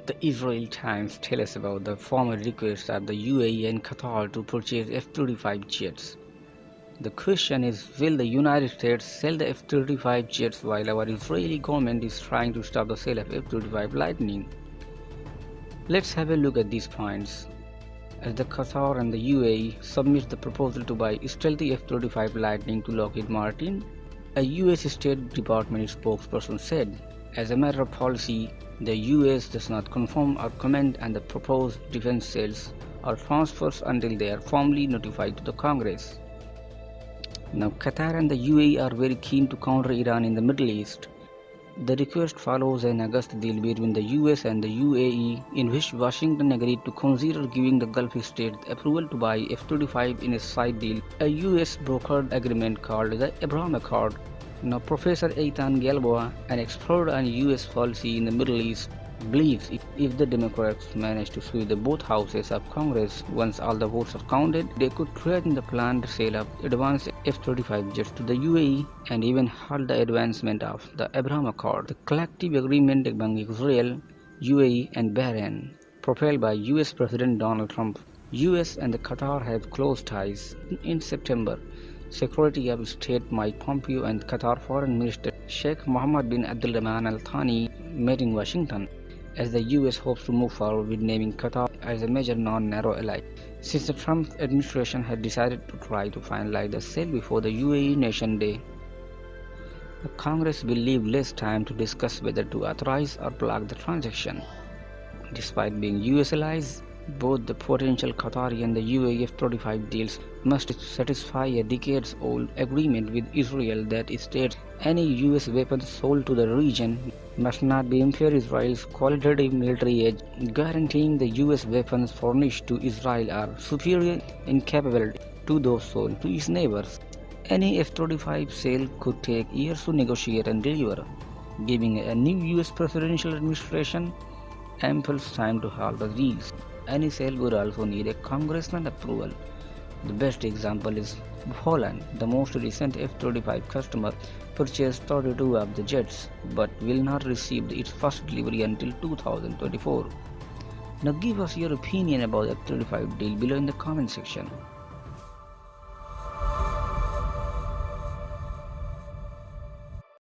The Israel Times tells us about the former request of the UAE and Qatar to purchase F-35 jets. The question is, will the United States sell the F-35 jets while our Israeli government is trying to stop the sale of F-35 Lightning? Let's have a look at these points. As the Qatar and the UAE submit the proposal to buy stealthy F-35 Lightning to Lockheed Martin, a US State Department spokesperson said, as a matter of policy, the US does not confirm or comment on the proposed defense sales or transfers until they are formally notified to the Congress. Now, Qatar and the UAE are very keen to counter Iran in the Middle East. The request follows an August deal between the US and the UAE in which Washington agreed to consider giving the Gulf states approval to buy F-35 in a side deal, a US brokered agreement called the Abraham Accord. Now, Professor Eitan Galboa, an expert on US policy in the Middle East, believes if the Democrats manage to sway the both houses of Congress once all the votes are counted, they could threaten the planned sale of advanced F-35 jets to the UAE and even halt the advancement of the Abraham Accord, the collective agreement among Israel, UAE and Bahrain, propelled by US President Donald Trump. US and the Qatar have close ties. In September, Secretary of State Mike Pompeo and Qatar Foreign Minister Sheikh Mohammed bin Abdulrahman Al Thani met in Washington, as the US hopes to move forward with naming Qatar as a major non-NATO ally, since the Trump administration had decided to try to finalize the sale before the UAE Nation Day. The Congress will leave less time to discuss whether to authorize or block the transaction. Despite being US allies, both the potential Qatari and the UAE F-35 deals must satisfy a decades-old agreement with Israel that states any US weapons sold to the region must not be impair Israel's qualitative military edge, guaranteeing the US weapons furnished to Israel are superior in capability to those sold to its neighbors. Any F-35 sale could take years to negotiate and deliver, giving a new US presidential administration ample time to halt the deals. Any sale would also need a congressional approval. The best example is Holland. The most recent F-35 customer purchased 32 of the jets but will not receive its first delivery until 2024. Now give us your opinion about the F-35 deal below in the comment section.